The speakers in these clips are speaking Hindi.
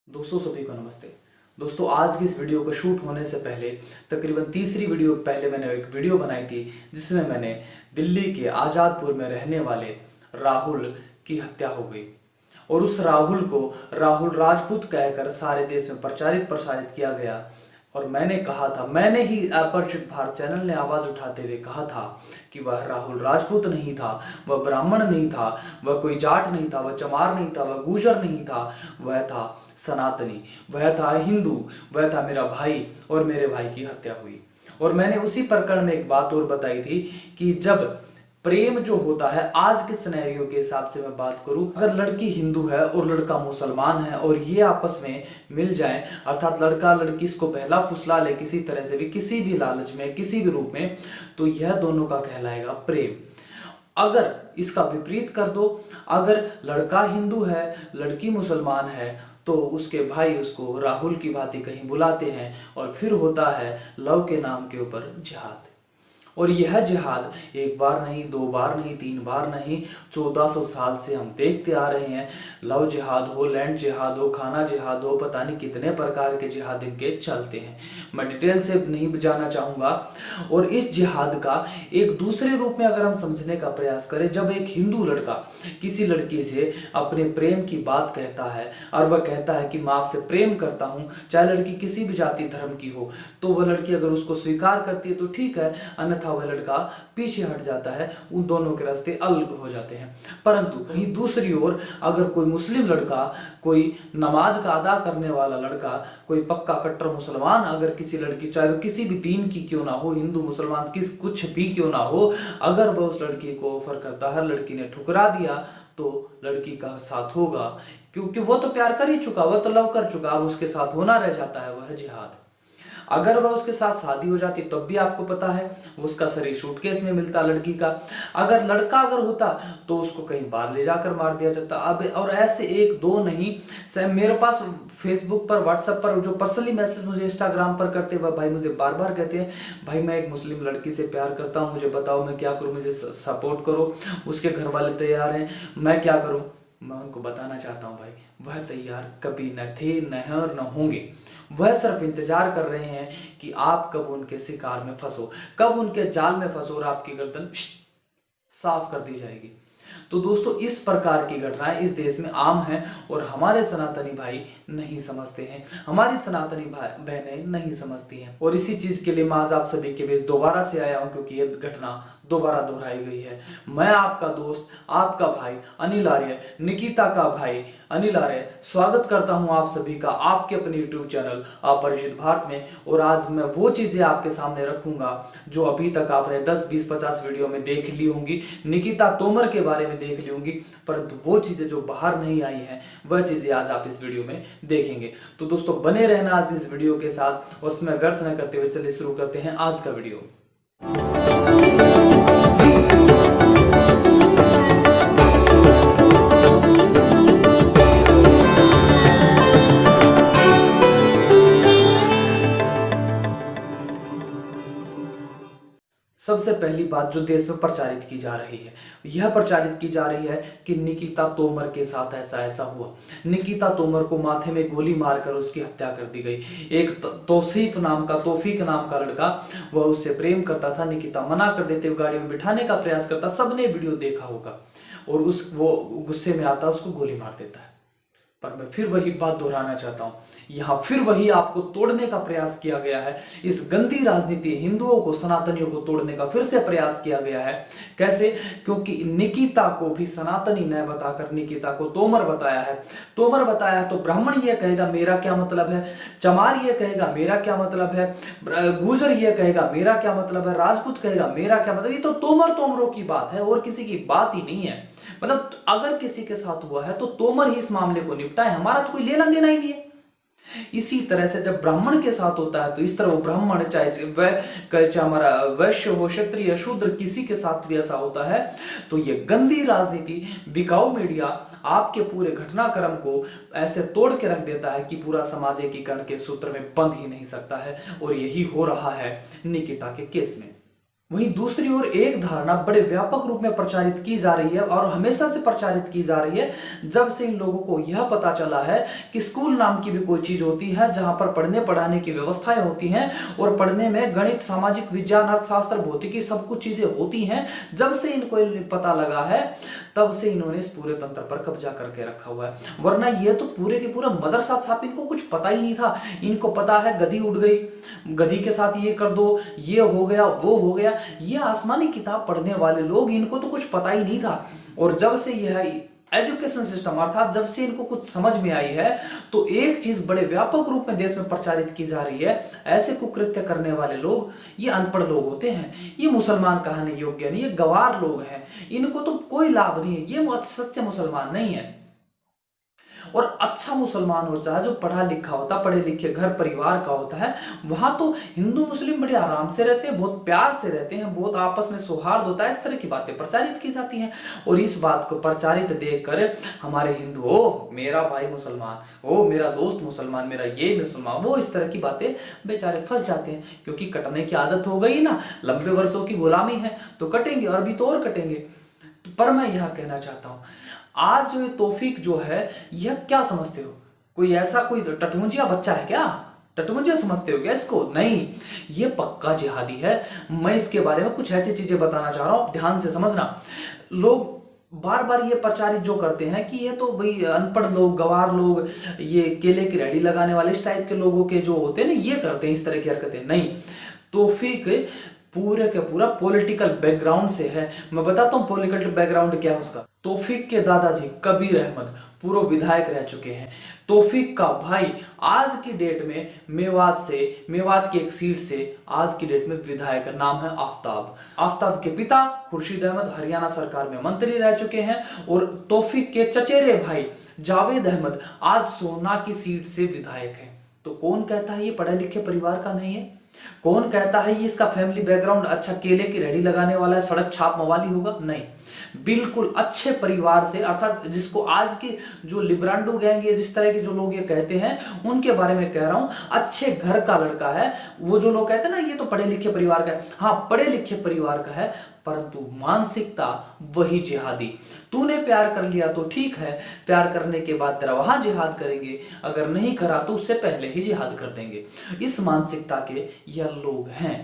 दोस्तों सभी को नमस्ते। दोस्तों आज की इस वीडियो को शूट होने से पहले तकरीबन तीसरी वीडियो पहले मैंने एक वीडियो बनाई थी जिसमें मैंने दिल्ली के आज़ादपुर में रहने वाले राहुल की हत्या हो गई और उस राहुल को राहुल राजपूत कहकर सारे देश में प्रसारित किया गया। और मैंने कहा था, मैंने ही अपरिचित भारत चैनल ने आवाज उठाते हुए कहा था कि वह राहुल राजपूत नहीं था, वह ब्राह्मण नहीं था, वह कोई जाट नहीं था, वह चमार नहीं था, वह गुर्जर नहीं था, वह था सनातनी, वह था हिंदू, वह था मेरा भाई और मेरे भाई की हत्या हुई। और मैंने उसी प्रकरण में एक बात और बताई थी कि जब प्रेम जो होता है, आज के सिनेरियो के हिसाब से मैं बात करूं, अगर लड़की हिंदू है और लड़का मुसलमान है और ये आपस में मिल जाए, अर्थात लड़का लड़की इसको बहला फुसला ले किसी तरह से भी, किसी भी लालच में, किसी भी रूप में, तो यह दोनों का कहलाएगा प्रेम। अगर इसका विपरीत कर दो, अगर लड़का हिंदू है लड़की मुसलमान है, तो उसके भाई उसको राहुल की भांति कहीं बुलाते हैं और फिर होता है लव के नाम के ऊपर जिहाद। और यह जिहाद एक बार नहीं, दो बार नहीं, तीन बार नहीं, 1400 साल से हम देखते आ रहे हैं। लव जिहाद हो, लैंड जिहाद हो, खाना जिहाद हो, पता नहीं कितने प्रकार के जिहाद इनके चलते हैं। मैं डिटेल से नहीं जाना चाहूँगा। और इस जिहाद का एक दूसरे रूप में अगर हम समझने का प्रयास करें, जब एक हिंदू लड़का किसी लड़की से अपने प्रेम की बात कहता है और वह कहता है कि मैं आपसे प्रेम करता हूँ, चाहे लड़की किसी भी जाति धर्म की हो, तो वह लड़की अगर उसको स्वीकार करती है तो ठीक है, अन्यथा वह लड़का पीछे हट जाता है, उन दोनों के रास्ते अलग हो जाते हैं। परंतु वहीं दूसरी ओर अगर कोई मुस्लिम लड़का, कोई नमाज का अदा करने वाला लड़का, कोई पक्का कट्टर मुसलमान अगर किसी लड़की, चाहे वो किसी भी दीन की क्यों ना हो, हिंदू मुसलमान किस कुछ भी क्यों ना हो, अगर वह उस लड़की को ऑफर करता है, लड़की ने ठुकरा दिया, तो लड़की का साथ होगा, क्योंकि वो तो प्यार कर ही चुका, वह तो लव कर चुका, अब उसके साथ होना रह जाता है वह जिहाद। अगर वह उसके साथ शादी हो जाती तब भी आपको पता है उसका शरीर सूटकेस में मिलता लड़की का। अगर लड़का अगर होता तो उसको कहीं बाहर ले जाकर मार दिया जाता। अब और ऐसे एक दो नहीं, मेरे पास फेसबुक पर, व्हाट्सएप पर जो पर्सनली मैसेज मुझे इंस्टाग्राम पर करते वह भाई मुझे बार बार कहते हैं, भाई मैं एक मुस्लिम लड़की से प्यार करता हूँ, मुझे बताओ मैं क्या करूँ, मुझे सपोर्ट करो, उसके घर वाले तैयार हैं, मैं क्या करूँ। मैं उनको बताना चाहता हूँ भाई, वह तैयार कभी न थे, न हैं और न होंगे। वह सिर्फ इंतजार कर रहे हैं कि आप कब उनके शिकार में फंसो, कब उनके जाल में फंसो और आपकी गर्दन साफ कर दी जाएगी। तो दोस्तों इस प्रकार की घटनाएं इस देश में आम हैं और हमारे सनातनी भाई नहीं समझते हैं, हमारी सनातनी बहनें नहीं समझती हैं। और इसी चीज के लिए मैं आज आप सभी के बीच दोबारा से आया हूं, क्योंकि यह घटना दोबारा दोहराई गई है। मैं आपका दोस्त, आपका भाई अनिल आर्य, निकिता का भाई अनिल आर्य, स्वागत करता हूं आप सभी का आपके अपने यूट्यूब चैनल अपरिचित भारत में। और आज मैं वो चीजें आपके सामने रखूंगा जो अभी तक आपने 10, 20, 50 वीडियो में देख ली होंगी, निकिता तोमर के बारे में देख ली होंगी, परंतु वो चीजें जो बाहर नहीं आई हैं वह चीजें आज आप इस वीडियो में देखेंगे। तो दोस्तों बने रहना आज इस वीडियो के साथ, और समय व्यर्थ न करते हुए चलिए शुरू करते हैं आज का वीडियो। सबसे पहली बात जो देश में प्रचारित की जा रही है, यह प्रचारित की जा रही है कि निकिता तोमर के साथ ऐसा ऐसा हुआ। निकिता तोमर को माथे में गोली मारकर उसकी हत्या कर दी गई। एक तौसीफ नाम का, तौफीक नाम का लड़का, वह उससे प्रेम करता था, निकिता मना कर देते हुए गाड़ी में बिठाने का प्रयास करता, सबने वीडियो देखा होगा, और वो गुस्से में आता उसको गोली मार देता है। पर मैं फिर वही बात दोहराना चाहता हूं, यहां फिर वही आपको तोड़ने का प्रयास किया गया है। इस गंदी राजनीति, हिंदुओं को, सनातनियों को तोड़ने का फिर से प्रयास किया गया है। कैसे? क्योंकि निकिता को भी सनातनी न बताकर निकिता को तोमर बताया है। तोमर बताया तो ब्राह्मण ये कहेगा मेरा क्या मतलब है, चमार ये कहेगा मेरा क्या मतलब है, गुर्जर ये कहेगा मेरा क्या मतलब है, राजपूत कहेगा मेरा क्या मतलब। ये तो तोमरों की बात है और किसी की बात ही नहीं है। मतलब अगर किसी के साथ हुआ है तो तोमर ही इस मामले को निपटाए, हमारा तो कोई लेना देना ही नहीं है। इसी तरह से जब ब्राह्मण के साथ होता है तो इस तरह वो ब्राह्मण, चाहे हमारा वैश्य हो, क्षत्रिय, शूद्र, किसी के साथ भी ऐसा होता है, तो ये गंदी राजनीति, बिकाऊ मीडिया आपके पूरे घटनाक्रम को ऐसे तोड़ के रख देता है कि पूरा समाज एकीकरण के सूत्र में बंध ही नहीं सकता है। और यही हो रहा है निकिता के केस में। वहीं दूसरी ओर एक धारणा बड़े व्यापक रूप में प्रचारित की जा रही है और हमेशा से प्रचारित की जा रही है जब से इन लोगों को यह पता चला है कि स्कूल नाम की भी कोई चीज होती है जहां पर पढ़ने पढ़ाने की व्यवस्थाएं होती हैं और पढ़ने में गणित, सामाजिक विज्ञान, अर्थशास्त्र, भौतिकी सब कुछ चीजें होती हैं। जब से इनको पता लगा है तब से इन्होंने इस पूरे तंत्र पर कब्जा करके रखा हुआ है, वरना यह तो पूरे के पूरा मदरसा छाप इनको कुछ पता ही नहीं था। इनको पता है गधी उड़ गई, गधी के साथ ये कर दो, ये हो गया, वो हो गया। ये आसमानी किताब पढ़ने वाले लोग, इनको तो कुछ पता ही नहीं था। और जब से यह एजुकेशन सिस्टम अर्थात जब से इनको कुछ समझ में आई है तो एक चीज बड़े व्यापक रूप में देश में प्रचारित की जा रही है, ऐसे कुकृत्य करने वाले लोग ये अनपढ़ लोग होते हैं, ये मुसलमान कहने योग्य नहीं, ये गवार लोग हैं, इनको तो कोई लाभ नहीं है, ये सच्चे मुसलमान नहीं है। और अच्छा मुसलमान होता है जो पढ़ा लिखा होता, पढ़े लिखे घर परिवार का होता है, वहां तो हिंदू मुस्लिम बड़े आराम से रहते हैं, बहुत प्यार से रहते हैं, बहुत आपस में सौहार्द होता है। इस तरह की बातें प्रचारित की जाती हैं और इस बात को प्रचारित देखकर हमारे हिंदू, ओ मेरा भाई मुसलमान, ओ मेरा दोस्त मुसलमान, मेरा ये मुसलमान, वो इस तरह की बातें बेचारे फंस जाते हैं क्योंकि कटने की आदत हो गई ना, लंबे वर्षों की गुलामी है तो कटेंगे और भी तो और कटेंगे। पर मैं यह कहना चाहता हूं, आज जो तौफीक जो है यह क्या समझते हो, कोई ऐसा कोई टटमुंजिया बच्चा है क्या? टटमुंजिया समझते हो क्या इसको? नहीं, ये पक्का जिहादी है। मैं इसके बारे में कुछ ऐसी चीजें बताना चाह रहा हूं, ध्यान से समझना। लोग बार बार ये प्रचारित जो करते हैं कि ये तो भाई अनपढ़ लोग, गवार लोग, ये केले की रेहड़ी लगाने वाले इस टाइप के लोगों के जो होते हैं ना, ये करते हैं इस तरह की हरकतें। नहीं, तौफीक पूरे के पूरा पॉलिटिकल बैकग्राउंड से है। मैं बताता हूं पॉलिटिकल बैकग्राउंड क्या है उसका। तौफीक के दादाजी कबीर अहमद पूर्व विधायक रह चुके हैं। तौफीक का भाई आज की डेट में मेवात की एक सीट से आज की डेट में विधायक, नाम है आफ्ताब। आफ्ताब के पिता खुर्शीद अहमद हरियाणा सरकार में मंत्री रह चुके हैं और तौफीक के चचेरे भाई जावेद अहमद आज सोना की सीट से विधायक हैं। तो कौन कहता है ये पढ़े लिखे परिवार का नहीं है? कौन कहता है ये इसका फैमिली बैकग्राउंड अच्छा केले की रेहड़ी लगाने वाला है, सड़क छाप मवाली होगा? नहीं, बिल्कुल अच्छे परिवार से, अर्थात जिसको आज की जो लिब्रांडो गैंग है, जिस तरह के जो लोग ये कहते हैं उनके बारे में कह रहा हूं, अच्छे घर का लड़का है। वो जो लोग कहते हैं ना ये तो पढ़े लिखे परिवार का है, हाँ पढ़े लिखे परिवार का है, परंतु मानसिकता वही जिहादी। तूने प्यार कर लिया तो ठीक है, प्यार करने के बाद तेरा वहां जिहाद करेंगे, अगर नहीं करा तो उससे पहले ही जिहाद कर देंगे। इस मानसिकता के यह लोग हैं।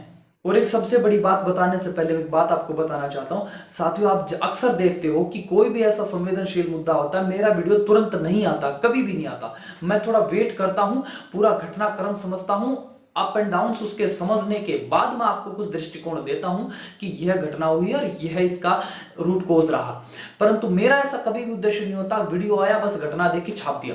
और एक सबसे बड़ी बात बताने से पहले एक बात आपको बताना चाहता हूं साथियों, आप अक्सर देखते हो कि कोई भी ऐसा संवेदनशील मुद्दा होता है, मेरा वीडियो तुरंत नहीं आता, कभी भी नहीं आता। मैं थोड़ा वेट करता हूं, पूरा घटनाक्रम समझता हूं, अप एंड डाउन उसके समझने के बाद मैं आपको कुछ दृष्टिकोण देता हूं कि यह घटना हुई और यह इसका रूट कोज रहा। परंतु मेरा ऐसा कभी भी उद्देश्य नहीं होता वीडियो आया बस घटना देखी छाप दिया,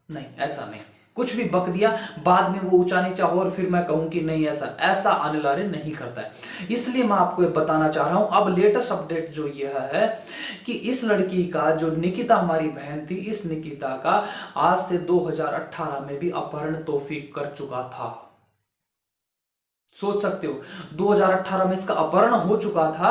नहीं, ऐसा नहीं। कुछ भी बक दिया, बाद में वो ऊंचा नीचा हो और फिर मैं कहूं कि नहीं ऐसा अनिल आर्यन नहीं करता है। इसलिए मैं आपको ये बताना चाह रहा हूं। अब लेटेस्ट अपडेट जो यह है कि इस लड़की का जो निकिता हमारी बहन थी, इस निकिता का आज से 2018 में भी अपहरण तौफीक कर चुका था। सोच सकते हो 2018 में इसका अपहरण हो चुका था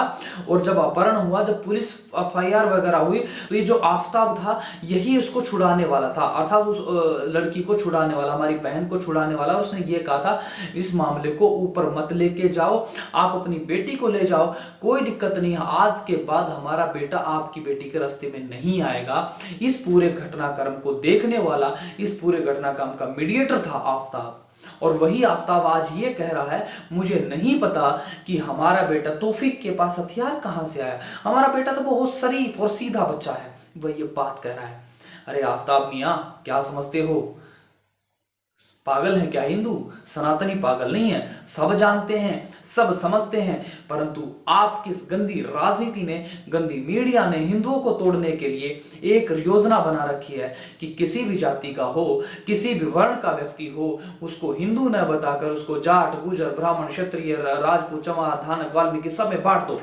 और जब अपहरण हुआ, जब पुलिस एफआईआर वगैरह हुई तो ये जो आफ्ताब था यही उसको छुड़ाने वाला था, अर्थात उस लड़की को छुड़ाने वाला, हमारी बहन को छुड़ाने वाला। उसने ये कहा था इस मामले को ऊपर मत लेके जाओ, आप अपनी बेटी को ले जाओ, कोई दिक्कत नहीं है, आज के बाद हमारा बेटा आपकी बेटी के रास्ते में नहीं आएगा। इस पूरे घटनाक्रम को देखने वाला, इस पूरे घटनाक्रम का मीडिएटर था आफ्ताब। और वही आफ्ताब आज ये कह रहा है मुझे नहीं पता कि हमारा बेटा तौफीक के पास हथियार कहां से आया, हमारा बेटा तो बहुत शरीफ और सीधा बच्चा है, वह ये बात कह रहा है। अरे आफ्ताब मियां, क्या समझते हो, पागल है क्या हिंदू? सनातनी पागल नहीं है, सब जानते हैं, सब समझते हैं, परंतु आपकी इस गंदी राजनीति ने, गंदी मीडिया ने हिंदुओं को तोड़ने के लिए एक योजना बना रखी है कि किसी भी जाति का हो, किसी भी वर्ण का व्यक्ति हो, उसको हिंदू न बताकर उसको जाट, गुजर, ब्राह्मण, क्षत्रिय, राजपूत, चमार, धानक, वाल्मीकि सब में बांट दो,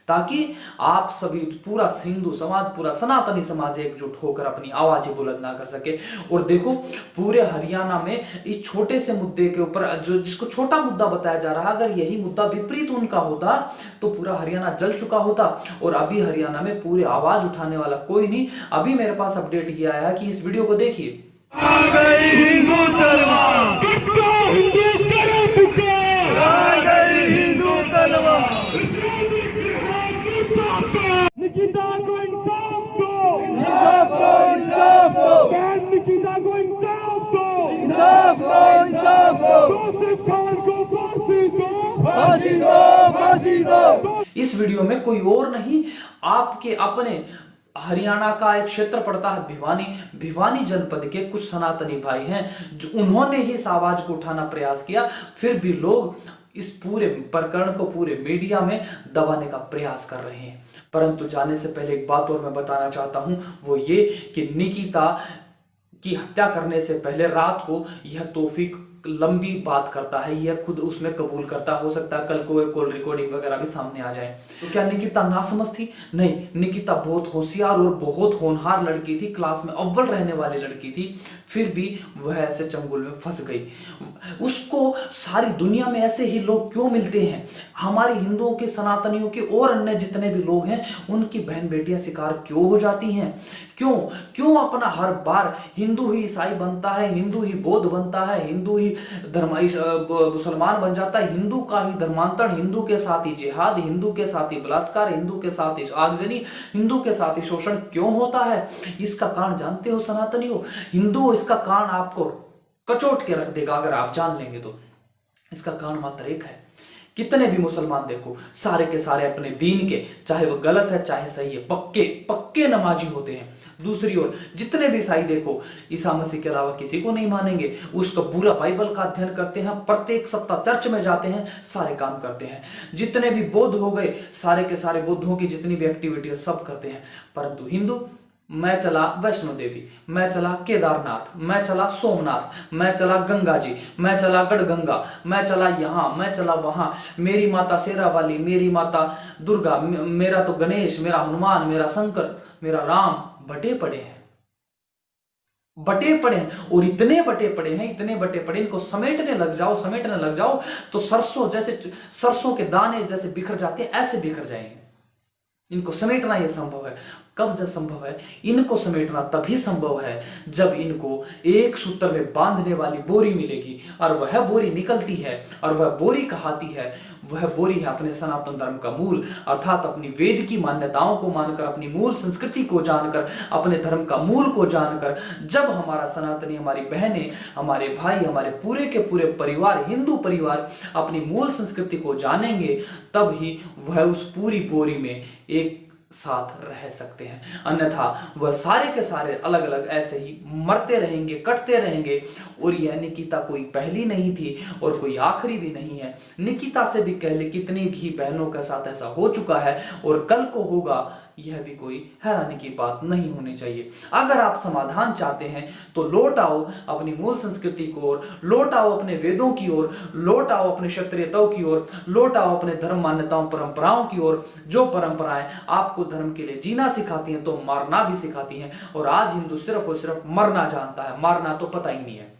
ताकि आप सभी पूरा हिंदू समाज, पूरा सनातनी समाज एकजुट होकर अपनी आवाज बुलंद ना कर सके। और देखो पूरे हरियाणा में इस छोटे से मुद्दे के ऊपर, जो जिसको छोटा मुद्दा बताया जा रहा है, अगर यही मुद्दा विपरीत उनका होता तो पूरा हरियाणा जल चुका होता। और अभी हरियाणा में पूरी आवाज उठाने वाला कोई नहीं। अभी मेरे पास अपडेट ये आया कि इस वीडियो को देखिए। को इंसाफ दो, इंसाफ दो, इंसाफ दो, आसिफ खान को फांसी दो, फांसी दो, फांसी दो। इस वीडियो में कोई और नहीं, आपके अपने हरियाणा का एक क्षेत्र पड़ता है भिवानी। भिवानी जनपद के कुछ सनातनी भाई हैं जो उन्होंने ही इस आवाज को उठाना प्रयास किया, फिर भी लोग इस पूरे प्रकरण को पूरे मीडिया में दबाने का प्रयास कर रहे हैं। परंतु जाने से पहले एक बात और मैं बताना चाहता हूं, वो ये कि निकिता की हत्या करने से पहले रात को यह तौफीक लंबी बात करता है, यह खुद उसमें कबूल करता। हो सकता है कल को एक कॉल रिकॉर्डिंग वगैरह भी सामने आ जाए। तो क्या निकिता नासमझ थी? नहीं, निकिता बहुत होशियार और बहुत होनहार लड़की थी, क्लास में अव्वल रहने वाली लड़की थी, फिर भी वह ऐसे चंगुल में फंस गई। उसको सारी दुनिया में ऐसे ही लोग क्यों मिलते हैं? हमारे हिंदुओं के, सनातनियों के और अन्य जितने भी लोग हैं, उनकी बहन बेटियां शिकार क्यों हो जाती हैं? क्यों क्यों अपना हर बार हिंदू ही ईसाई बनता है, हिंदू ही बौद्ध बनता है, हिंदू ही मुसलमान बन जाता है, हिंदू का ही धर्मांतरण, हिंदू के साथ ही जिहाद, हिंदू के साथ ही बलात्कार, हिंदू के साथ ही आगजनी, हिंदू के साथ ही शोषण क्यों होता है? इसका कारण जानते हो सनातनियों? हिंदू इसका कारण आपको कचोट के रख देगा अगर आप जान लेंगे तो। इसका कारण मात्र एक है, कितने भी मुसलमान देखो, सारे के सारे अपने दीन के, चाहे वो गलत है चाहे सही है, पक्के पक्के नमाजी होते हैं। दूसरी ओर जितने भी ईसाई देखो, ईसा मसीह के अलावा किसी को नहीं मानेंगे, उसका पूरा बाइबल का अध्ययन करते हैं, प्रत्येक सप्ताह चर्च में जाते हैं, सारे काम करते हैं। जितने भी बौद्ध हो गए, सारे के सारे बुद्धों की जितनी भी एक्टिविटी है सब करते हैं। परंतु हिंदू, मैं चला वैष्णो देवी, मैं चला केदारनाथ, मैं चला सोमनाथ, मैं चला गंगा जी, मैं चला गढ़गंगा, मैं चला यहाँ, मैं चला वहां, मेरी माता शेरावाली, मेरी माता दुर्गा, मेरा तो गणेश, मेरा हनुमान, मेरा शंकर, मेरा राम, बटे पड़े हैं, बटे पड़े हैं। और इतने बटे पड़े हैं, इतने बटे पड़े, इनको समेटने लग जाओ तो सरसों जैसे, सरसों के दाने जैसे बिखर जाते हैं, ऐसे बिखर जाएंगे। इनको समेटना यह संभव है। कब जब संभव है? इनको समेटना तभी संभव है जब इनको एक सूत्र में बांधने वाली बोरी मिलेगी, और वह बोरी निकलती है, और वह बोरी कहाती है, वह बोरी है अपने सनातन धर्म का मूल, अर्थात अपनी वेद की मान्यताओं को मानकर, अपनी मूल संस्कृति को जानकर, अपने धर्म का मूल को जानकर। जब हमारा सनातनी, हमारी बहनें, हमारे भाई, हमारे पूरे के पूरे परिवार, हिंदू परिवार अपनी मूल संस्कृति को जानेंगे, तब ही वह उस पूरी बोरी में एक साथ रह सकते हैं। अन्यथा वह सारे के सारे अलग अलग ऐसे ही मरते रहेंगे, कटते रहेंगे। और यह निकिता कोई पहली नहीं थी और कोई आखिरी भी नहीं है। निकिता से भी पहले कितनी भी बहनों के साथ ऐसा हो चुका है और कल को होगा, यह भी कोई हैरानी की बात नहीं होनी चाहिए। अगर आप समाधान चाहते हैं तो लौट आओ अपनी मूल संस्कृति की ओर, लौट आओ अपने वेदों की ओर, लौट आओ अपने क्षत्रियताओं की ओर, लौट आओ अपने धर्म मान्यताओं परंपराओं की ओर, जो परंपराएं आपको धर्म के लिए जीना सिखाती हैं तो मारना भी सिखाती हैं। और आज हिंदू सिर्फ और सिर्फ मरना जानता है, मारना तो पता ही नहीं है।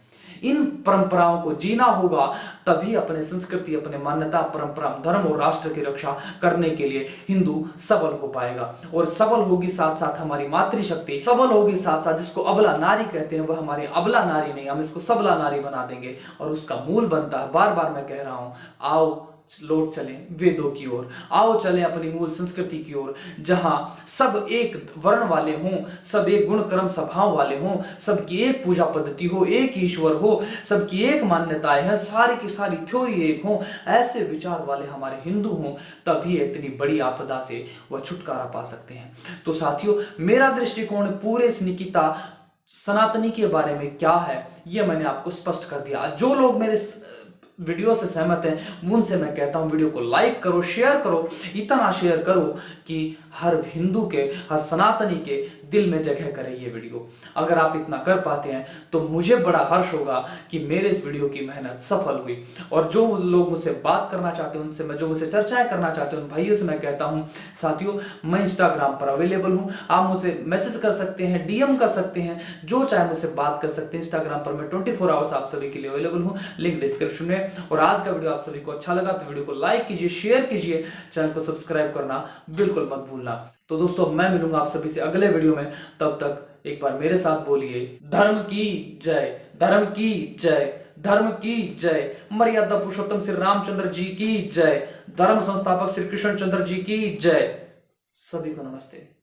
इन परंपराओं को जीना होगा, तभी अपने संस्कृति, अपने मान्यता, परंपरा, धर्म और राष्ट्र की रक्षा करने के लिए हिंदू सबल हो पाएगा। और सबल होगी साथ साथ हमारी मातृशक्ति, सबल होगी साथ साथ, जिसको अबला नारी कहते हैं, वह हमारी अबला नारी नहीं, हम इसको सबला नारी बना देंगे। और उसका मूल बनता है, बार बार मैं कह रहा हूं, आओ लौट चलें वेदों की ओर, आओ चलें अपनी मूल संस्कृति की ओर, जहां सब एक वर्ण वाले हों, सब एक गुण कर्म स्वभाव वाले हों, सबकी एक पूजा पद्धति हो, एक ईश्वर हो, सबकी एक मान्यताएं हैं, सारी की सारी थ्योरी एक हो, ऐसे विचार वाले हमारे हिंदू हों, तभी इतनी बड़ी आपदा से वह छुटकारा पा सकते हैं। तो साथियों, मेरा दृष्टिकोण पूरे इस निकिता सनातनी के बारे में क्या है, यह मैंने आपको स्पष्ट कर दिया। जो लोग मेरे वीडियो से सहमत हैं, उनसे मैं कहता हूं वीडियो को लाइक करो, शेयर करो, इतना शेयर करो कि हर हिंदू के, हर सनातनी के दिल में जगह करे ये वीडियो। अगर आप इतना कर पाते हैं तो मुझे बड़ा हर्ष होगा कि मेरे इस वीडियो की मेहनत सफल हुई। और जो लोग मुझसे बात करना चाहते हैं, उनसे मैं, जो मुझसे चर्चाएं करना चाहते हैं, उन भाइयों से मैं कहता हूं, साथियों, मैं इंस्टाग्राम पर अवेलेबल हूं, आप मुझसे मैसेज कर सकते हैं, डीएम कर सकते हैं, जो चाहे मुझसे बात कर सकते हैं। इंस्टाग्राम पर मैं 24 आवर्स आप सभी के लिए अवेलेबल हूं, लिंक डिस्क्रिप्शन में। और आज का वीडियो आप सभी को अच्छा लगा तो वीडियो को लाइक कीजिए, शेयर कीजिए, चैनल को सब्सक्राइब करना बिल्कुल मत भूलना। तो दोस्तों, मैं मिलूंगा आप सभी से अगले वीडियो में, तब तक एक बार मेरे साथ बोलिए, धर्म की जय, धर्म की जय, धर्म की जय, मर्यादा पुरुषोत्तम श्री रामचंद्र जी की जय, धर्म संस्थापक श्री कृष्ण चंद्र जी की जय। सभी को नमस्ते।